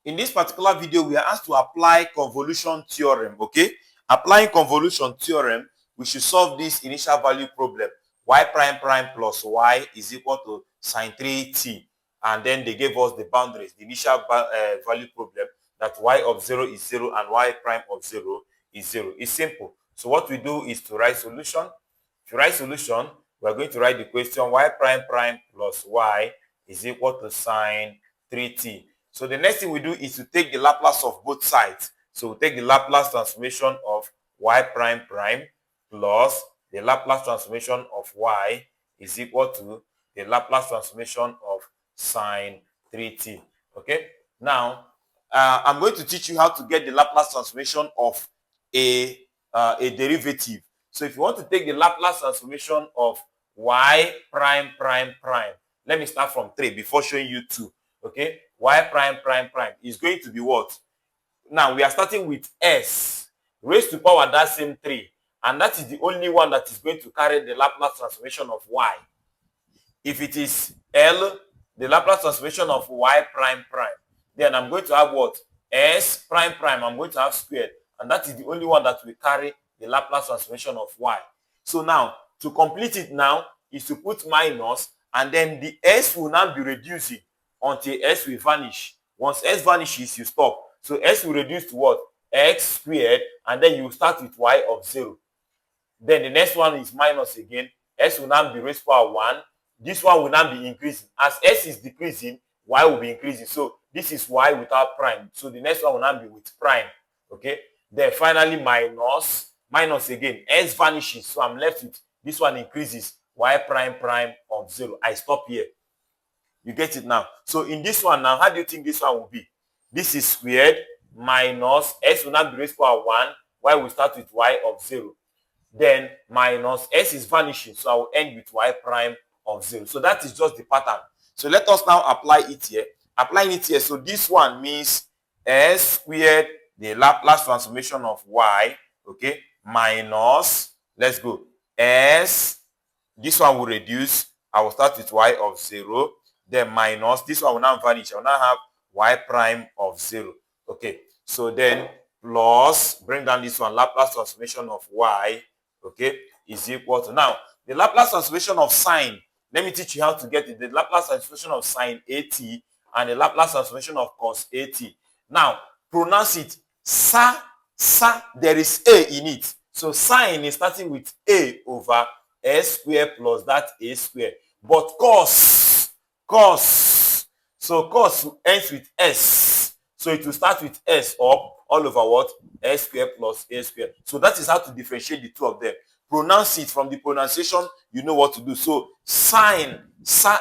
In this particular video, we are asked to apply convolution theorem, okay? Applying convolution theorem, we should solve this initial value problem. Y prime prime plus y is equal to sine 3t. And then they gave us the boundaries, the initial value problem, that y of 0 is 0 and y prime of 0 is 0. It's simple. So what we do is to write solution. To write solution, we are going to write the question y prime prime plus y is equal to sine 3t. So the next thing we do is to take the Laplace of both sides. So we take the Laplace transformation of y prime prime plus the Laplace transformation of y is equal to the Laplace transformation of sine 3t. Okay. Now, I'm going to teach you how to get the Laplace transformation of a derivative. So if you want to take the Laplace transformation of y prime prime prime, let me start from 3 before showing you 2. Okay, y prime prime prime is going to be what? Now we are starting with s raised to power that same 3, and that is the only one that is going to carry the Laplace transformation of y. If it is L, the Laplace transformation of y prime prime, then I'm going to have what? S prime prime, I'm going to have squared, and that is the only one that will carry the Laplace transformation of y. So now, to complete it now, is to put minus, and then the s will now be reducing until s will vanish. Once s vanishes, you stop. So s will reduce to what? X squared, and then you start with y of 0. Then the next one is minus again. S will now be raised to power 1. This one will now be increasing. As s is decreasing, y will be increasing. So this is y without prime. So the next one will now be with prime. Okay. Then finally minus again. S vanishes. So I'm left with this one increases. Y prime prime of 0. I stop here. You get it now? So in this one now, how do you think this one will be? This is squared minus s will now be raised to power 1. Y will start with y of 0. Then minus s is vanishing. So I will end with y prime of 0. So that is just the pattern. So let us now apply it here. Applying it here. So this one means s squared, the Laplace transformation of y, okay, minus, let's go, s, this one will reduce. I will start with y of 0. Then minus, this one will now vanish. I will now have y prime of 0. Okay, so then plus, bring down this one, Laplace transformation of y, okay, is equal to, now, the Laplace transformation of sine, let me teach you how to get it. The Laplace transformation of sine at and the Laplace transformation of cos at. Now, pronounce it sa, there is a in it. So sine is starting with a over s squared plus that a squared. But cos, so cos ends with s. So it will start with s up all over what? S squared plus a squared. So that is how to differentiate the two of them. Pronounce it. From the pronunciation, you know what to do. So sine, sa,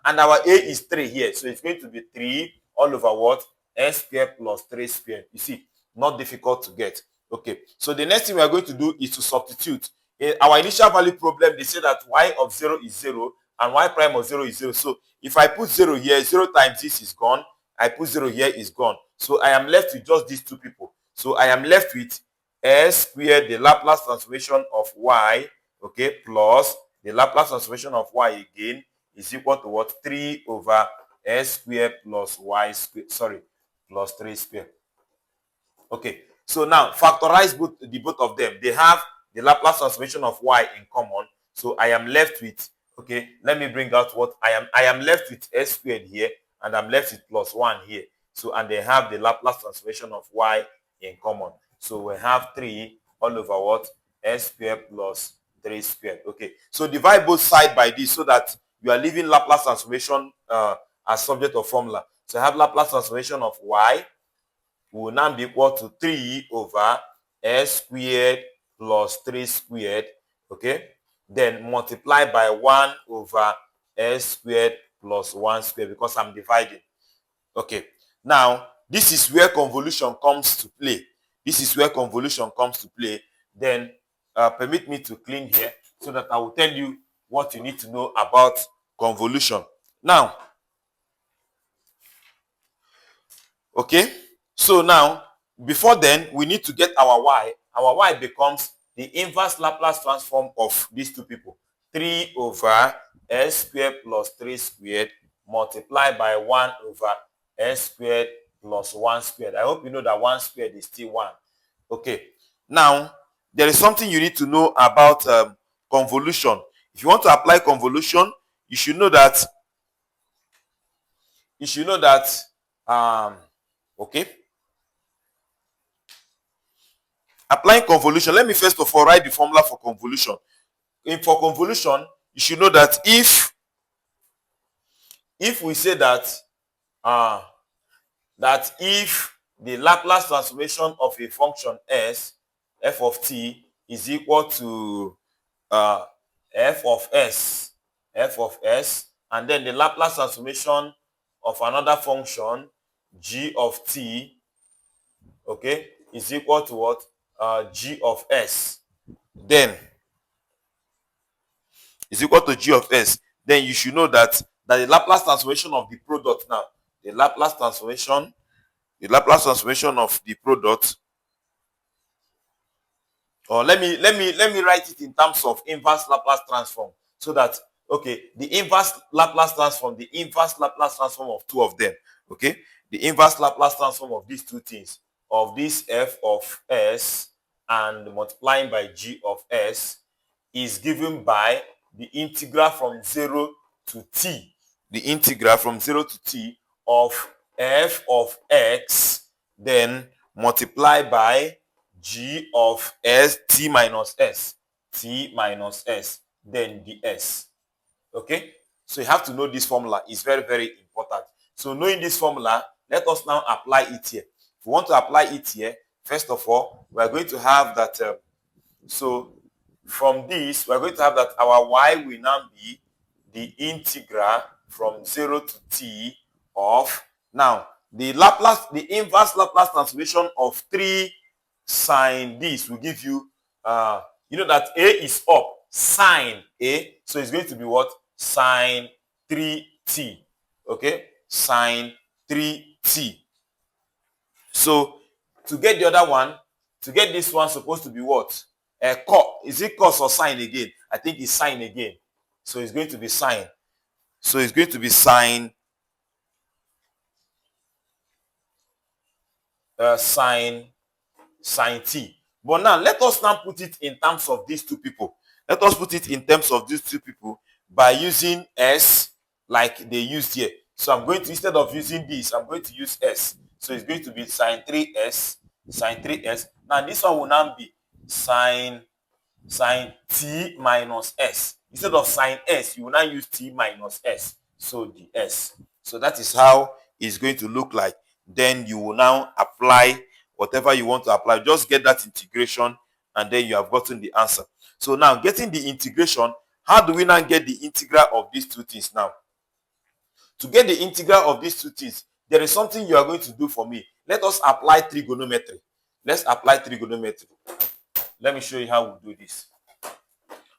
and our a is 3 here. So it's going to be 3 all over what? S squared plus 3 squared. You see, not difficult to get. Okay, so the next thing we are going to do is to substitute. In our initial value problem, they say that y of 0 is 0 and y prime of 0 is 0. So if I put 0 here, 0 times this is gone. I put 0 here, is gone. So I am left with just these two people. So I am left with s squared, the Laplace transformation of y, okay, plus the Laplace transformation of y again is equal to what? 3 over s squared plus y squared, plus 3 squared. Okay, so now factorize both of them. They have the Laplace transformation of y in common. So I am left with, okay, let me bring out what I am left with s squared here, and I'm left with plus 1 here. So, and they have the Laplace transformation of y in common. So we have 3 all over what? S squared plus 3 squared. Okay, so divide both sides by this so that you are leaving Laplace transformation as subject of formula. So I have Laplace transformation of y will now be equal to 3 over s squared plus 3 squared, okay? Then multiply by 1 over s squared plus 1 squared because I'm dividing. Okay, now this is where convolution comes to play. This is where convolution comes to play. Then permit me to clean here so that I will tell you what you need to know about convolution. Now, okay, so now, before then, we need to get our y. Our y becomes the inverse Laplace transform of these two people. 3 over s squared plus 3 squared multiplied by 1 over s squared plus 1 squared. I hope you know that 1 squared is still 1. Okay. Now, there is something you need to know about convolution. If you want to apply convolution, you should know that okay. Applying convolution, let me first of all write the formula for convolution. For convolution, you should know that if we say that if the Laplace transformation of a function s, f of t, is equal to f of s, and then the Laplace transformation of another function, g of t, okay, is equal to what? G of s. Then is equal to g of s. Then you should know that the Laplace transformation of the product now, the Laplace transformation of the product, or let me write it in terms of inverse Laplace transform, so that, okay, the inverse Laplace transform of two of them, okay, the inverse Laplace transform of these two things, of this f of s and multiplying by g of s, is given by the integral from 0 to t. The integral from 0 to t of f of x, then multiply by g of s, t minus s, then ds. Okay? So you have to know this formula. It's very, very important. So knowing this formula, let us now apply it here. If we want to apply it here, first of all, we are going to have that, so from this, we are going to have that our y will now be the integral from 0 to t of, now, the inverse Laplace transformation of 3 sine this will give you, you know that a is up, sine a, so it's going to be what? Sine 3t. Okay? Sine 3t. So, to get the other one, to get this one, supposed to be what? Is it cos or sine again? I think it's sine again. So it's going to be sine. So it's going to be sine t. But now let us now put it in terms of these two people. Let us put it in terms of these two people by using s like they used here. So I'm going to, instead of using this, I'm going to use s. So it's going to be sine 3s. Now this one will now be sine t minus s. Instead of sine s, you will now use t minus s. So the s. So that is how it's going to look like. Then you will now apply whatever you want to apply. Just get that integration and then you have gotten the answer. So now, getting the integration, how do we now get the integral of these two things now? To get the integral of these two things, there is something you are going to do for me. Let us apply trigonometry. Let's apply trigonometry. Let me show you how we do this. I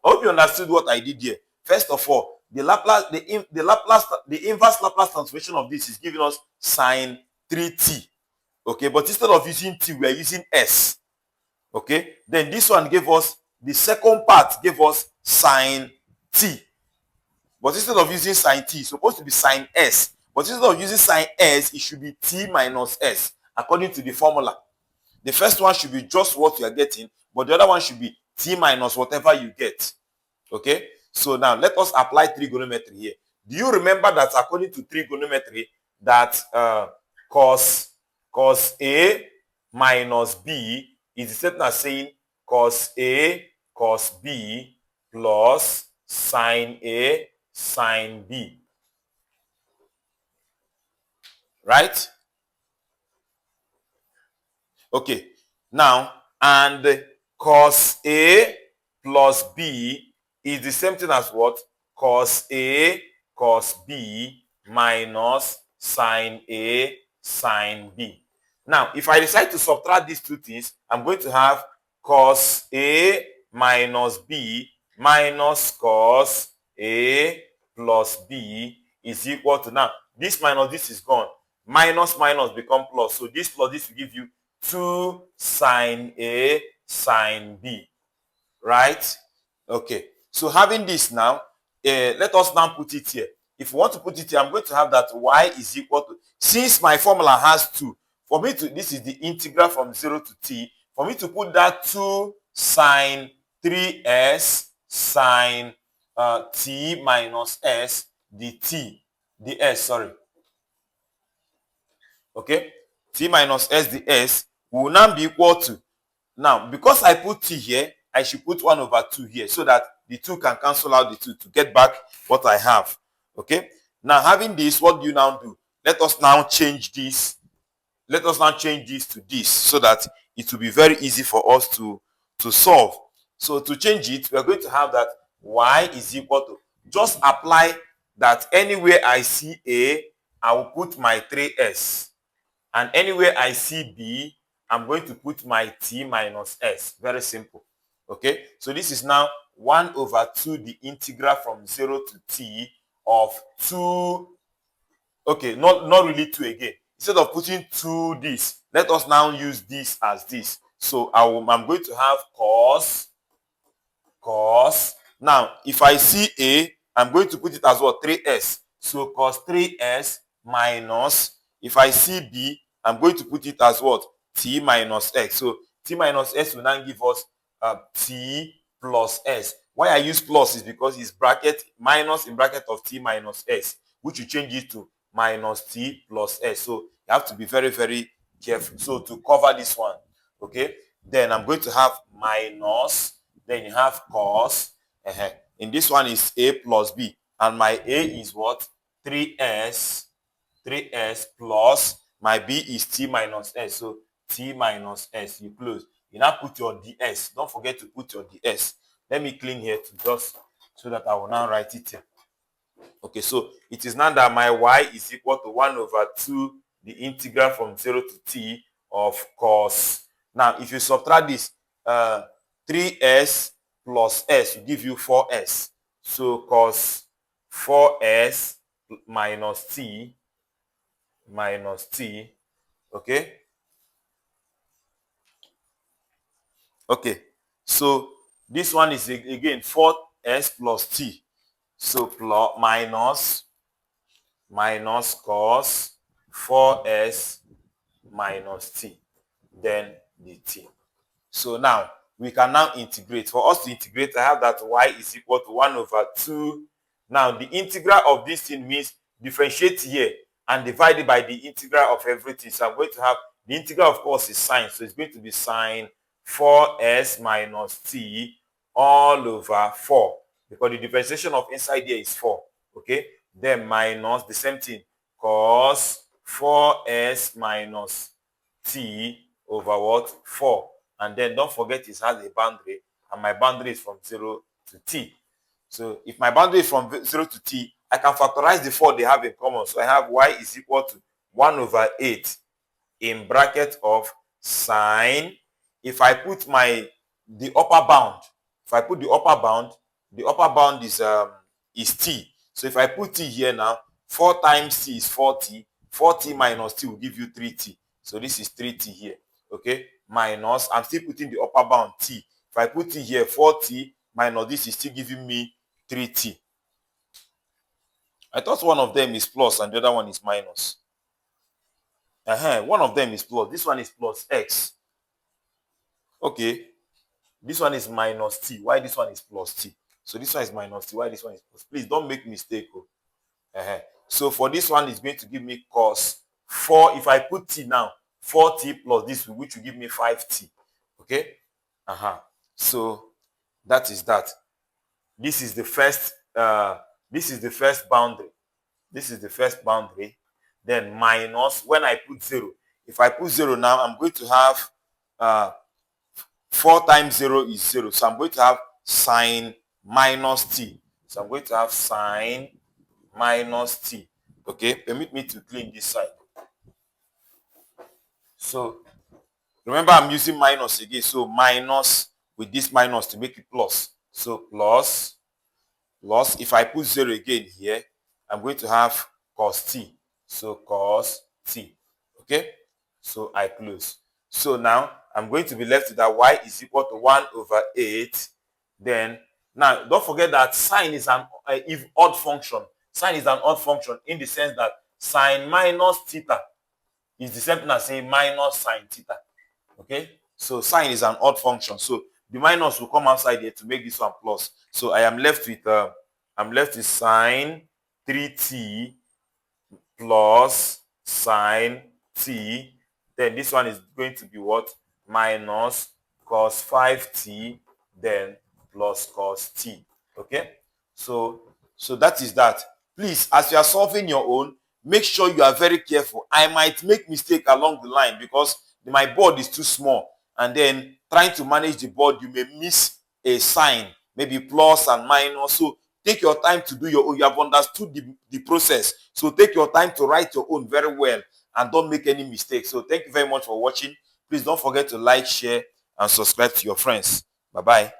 hope you understood what I did here. First of all, the inverse Laplace transformation of this is giving us sine 3t. Okay, but instead of using t, we are using s. Okay, then this one gave us, the second part gave us sine t. But instead of using sine t, it's supposed to be sine s. But instead of using sine s, it should be t minus s, according to the formula. The first one should be just what you are getting, but the other one should be t minus whatever you get. Okay? So now, let us apply trigonometry here. Do you remember that according to trigonometry, that cos A minus B is the same as saying cos A cos B plus sine A sine B. Right? Okay. Now, and cos A plus B is the same thing as what? Cos A cos B minus sine A sine B. Now, if I decide to subtract these two things, I'm going to have cos A minus B minus cos A plus B is equal to, now, this minus this is gone. Minus minus become plus. So this plus this will give you 2 sine A sine B. Right? Okay. So having this now, let us now put it here. If we want to put it here, I'm going to have that y is equal to, since my formula has 2, for me to, this is the integral from 0 to t, for me to put that 2 sine 3s sine t minus s dt, okay, t minus s ds will now be equal to, now because I put t here, I should put 1 over 2 here so that the 2 can cancel out the 2 to get back what I have. Okay, now having this, what do you now do? Let us now change this to this so that it will be very easy for us to solve. So to change it, we are going to have that y is equal to, just apply that anywhere I see a, I will put my 3s, and anywhere I see b, I'm going to put my t minus s. Very simple. Okay, so this is now 1 over 2 the integral from 0 to t of 2, okay, not really 2 again. Instead of putting 2 this, let us now use this as this. So I'm going to have cos. Now, if I see a, I'm going to put it as what? 3s. So cos 3s minus, if I see b, I'm going to put it as what? T minus x. So t minus s will now give us t plus s. Why I use plus is because it's bracket minus in bracket of t minus s, which you change it to minus t plus s. So you have to be very, very careful. So to cover this one, okay, then I'm going to have minus, then you have cos. In this one is a plus b, and my a is what? 3s plus my b is t minus s. So t minus s, you close. You now put your ds. Don't forget to put your ds. Let me clean here to just so that I will now write it here. Okay, so it is now that my y is equal to 1 over 2 the integral from 0 to t of cos. Now, if you subtract this, 3s plus s will give you 4s. So cos 4s minus t, okay? Okay, so this one is again 4s plus t. So plus minus cos 4s minus t, then dt. So now we can now integrate. For us to integrate, I have that y is equal to 1 over 2. Now the integral of this thing means differentiate here and divide it by the integral of everything. So I'm going to have the integral, of course, is sine. So it's going to be sine 4s minus t all over 4, because the differentiation of inside here is 4. Okay, then minus the same thing, cos 4s minus t over what? 4. And then don't forget it has a boundary, and my boundary is from 0 to t. So if my boundary is from 0 to t, I can factorize the 4 they have in common. So I have y is equal to 1 over 8 in bracket of sine. If I put the upper bound, the upper bound is t. So if I put t here now, 4 times t is 4t. 4t minus t will give you 3t. So this is 3t here. Okay, minus, I'm still putting the upper bound t. If I put t here, 4t minus this is still giving me 3t. I thought one of them is plus and the other one is minus. One of them is plus. This one is plus x. Okay, this one is minus t. Why this one is plus t? So this one is minus t. Why this one is plus? Please don't make mistake. So for this one, it's going to give me cos 4. If I put t now, 4t plus this, which will give me 5t. Okay. So that is that. This is the first. This is the first boundary. Then minus, when I put 0. If I put 0 now, I'm going to have 4 times 0 is 0. So I'm going to have sine minus t. So I'm going to have sine minus t. Okay, permit me to clean this side. So remember, I'm using minus again. So minus with this minus to make it plus. So plus. If I put 0 again here, I'm going to have cos t. So cos t. Okay, so I close. So now I'm going to be left with that y is equal to 1 over 8. Then, now don't forget that sine is an odd function. Sine is an odd function in the sense that sine minus theta is the same thing as saying minus sine theta. Okay, so sine is an odd function, so the minus will come outside here to make this one plus. So I am left with sine 3t plus sine t. Then this one is going to be what? Minus cos 5t then plus cos t. Okay, so that is that. Please, as you are solving your own, make sure you are very careful. I might make mistake along the line because my board is too small, and then trying to manage the board, you may miss a sign, maybe plus and minus. So take your time to do your own. You have understood the process, so take your time to write your own very well and don't make any mistakes. So thank you very much for watching. Please don't forget to like, share, and subscribe to your friends. Bye bye.